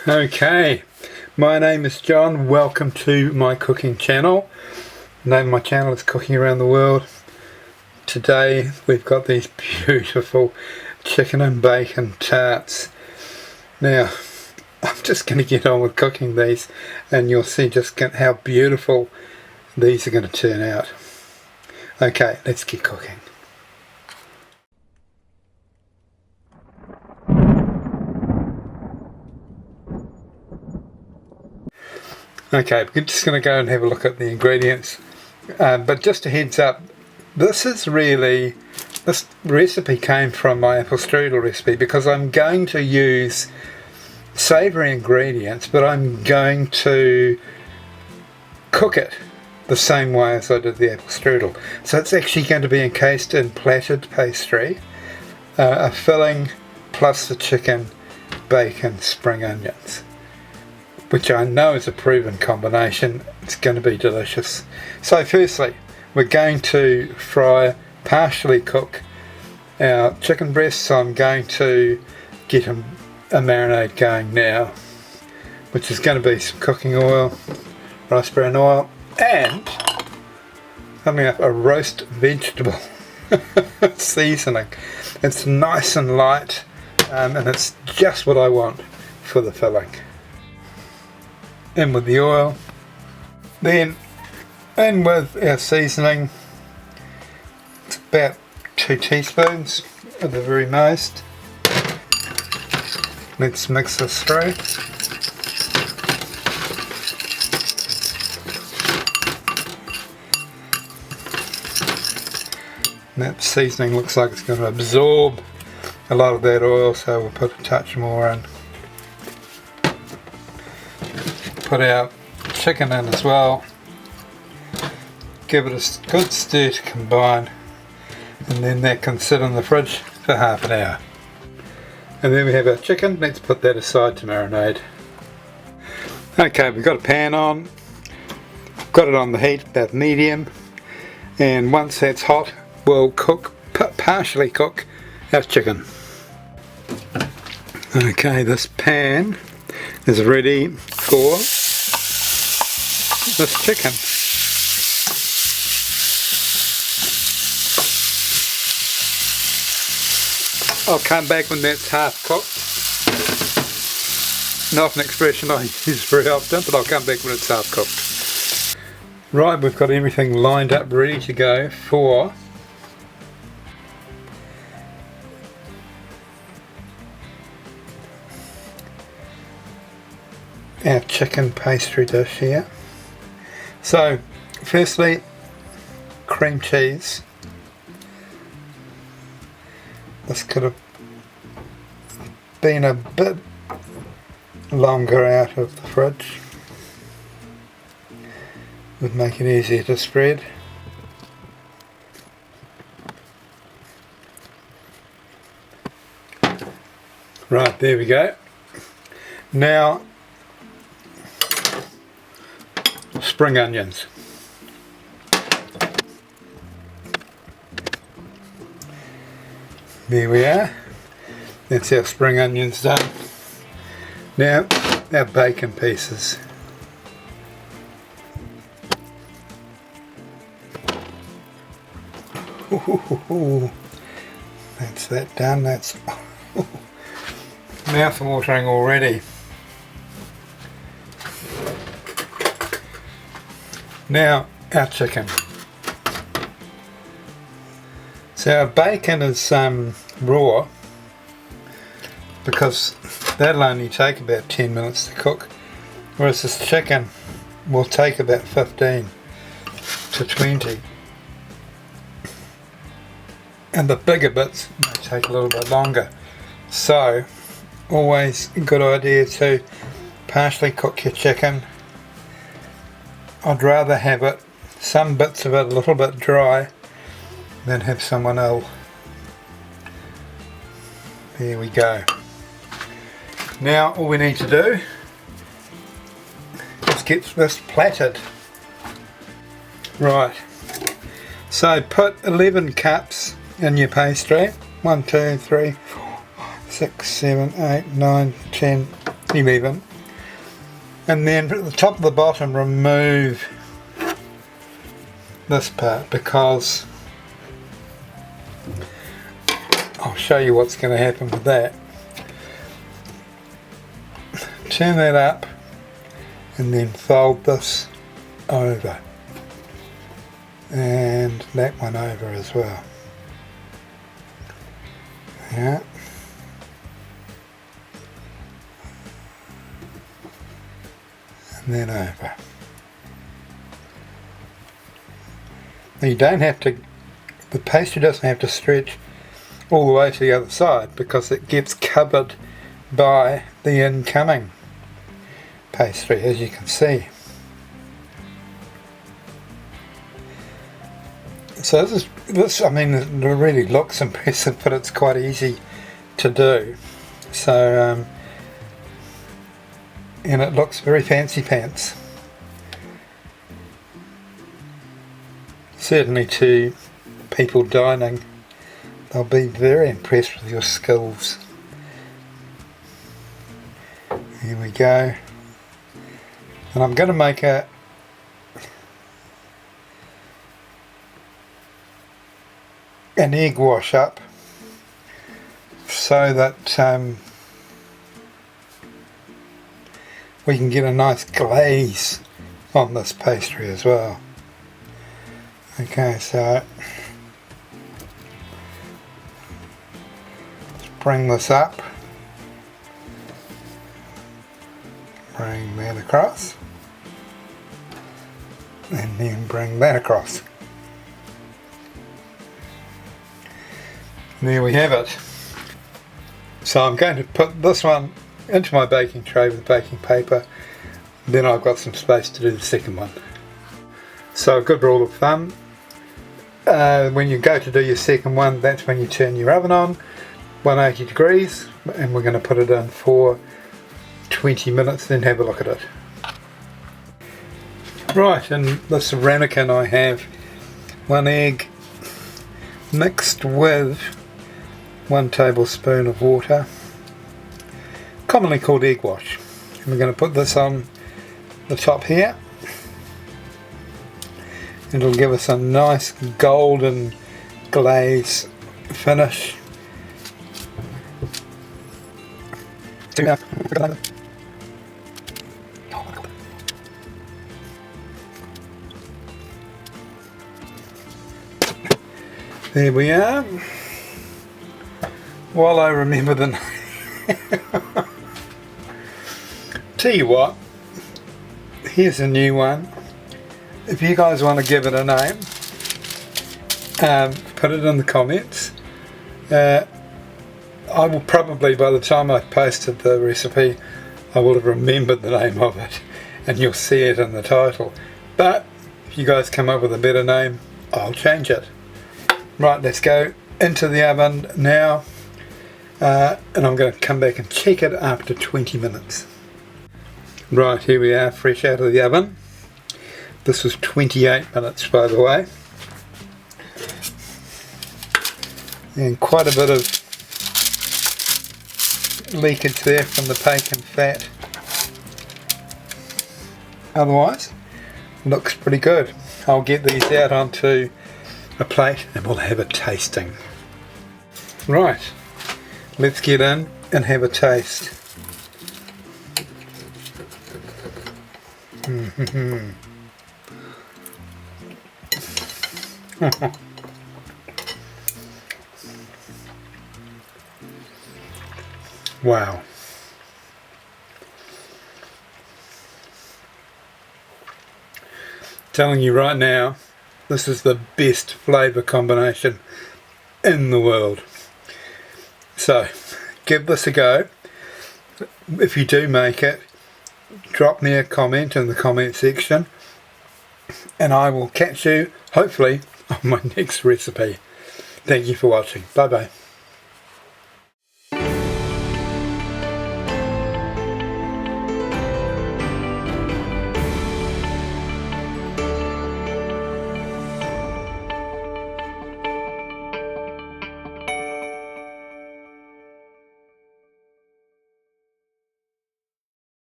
Okay, my name is John. Welcome to my cooking channel. The name of my channel is Cooking Around the World. Today we've got these beautiful chicken and bacon tarts. Now I'm just going to get on with cooking these and you'll see just how beautiful these are going to turn out. Okay, let's get cooking. Okay, we're just going to go and have a look at the ingredients, but just a heads up, this recipe came from my apple strudel recipe because I'm going to use savoury ingredients, but I'm going to cook it the same way as I did the apple strudel. So it's actually going to be encased in platted pastry, a filling plus the chicken, bacon, spring onions, which I know is a proven combination. It's going to be delicious. So firstly, we're going to partially cook our chicken breasts. So I'm going to get a marinade going now, which is going to be some cooking oil, rice bran oil, and coming up a roast vegetable seasoning. It's nice and light, and it's just what I want for the filling. In with the oil, then in with our seasoning. It's about 2 teaspoons at the very most. Let's mix this through. That seasoning looks like it's going to absorb a lot of that oil, so we'll put a touch more in. Put our chicken in as well, give it a good stir to combine, and then that can sit in the fridge for half an hour. And then we have our chicken. Let's put that aside to marinade. Okay, we've got a pan on, got it on the heat about medium, and once that's hot we'll partially cook our chicken. Okay, this pan is ready for this chicken. I'll come back when that's half cooked. Not an expression I use very often, but I'll come back when it's half cooked. Right, we've got everything lined up ready to go for our chicken pastry dish here. So firstly, cream cheese. This could have been a bit longer out of the fridge. Would make it easier to spread. Right, there we go. Now spring onions. There we are. That's our spring onions done. Now our bacon pieces. Ooh, that's that done. That's mouth watering already. Now our chicken. So our bacon is raw because that'll only take about 10 minutes to cook, whereas this chicken will take about 15 to 20, and the bigger bits may take a little bit longer. So always a good idea to partially cook your chicken. I'd rather have it, some bits of it a little bit dry, than have someone else. There we go. Now all we need to do is get this platted. Right, so put 11 cups in your pastry. 1, 2, 3, 4, 6, 7, 8, 9, 10, 11. And then at the top of the bottom, remove this part, because I'll show you what's going to happen with that. Turn that up and then fold this over, and that one over as well. Yeah. And then over. Now you don't have to, the pastry doesn't have to stretch all the way to the other side, because it gets covered by the incoming pastry, as you can see. So this I mean, it really looks impressive, but it's quite easy to do. So and it looks very fancy pants. Certainly to people dining, they'll be very impressed with your skills. Here we go. And I'm going to make an egg wash up, so that we can get a nice glaze on this pastry as well. Okay, so let's bring this up, bring that across, and then bring that across. And there we have it. So I'm going to put this one into my baking tray with baking paper, then I've got some space to do the second one. So a good rule of thumb, when you go to do your second one, that's when you turn your oven on, 180 degrees, and we're going to put it in for 20 minutes, then have a look at it. Right, in this ramekin I have 1 egg mixed with 1 tablespoon of water, commonly called egg wash. And we're going to put this on the top here. It'll give us a nice golden glaze finish. There we are. While I remember the name. Tell you what, here's a new one. If you guys want to give it a name, put it in the comments. I will probably, by the time I posted the recipe, I will have remembered the name of it, and you'll see it in the title. But if you guys come up with a better name, I'll change it. Right, let's go into the oven now, and I'm going to come back and check it after 20 minutes. Right, here we are, fresh out of the oven. This was 28 minutes, by the way, and quite a bit of leakage there from the bacon fat. Otherwise, looks pretty good. I'll get these out onto a plate and we'll have a tasting. Right, let's get in and have a taste. Wow. Telling you right now, this is the best flavour combination in the world. So, give this a go. If you do make it, drop me a comment in the comment section, and I will catch you, hopefully, on my next recipe. Thank you for watching. Bye bye.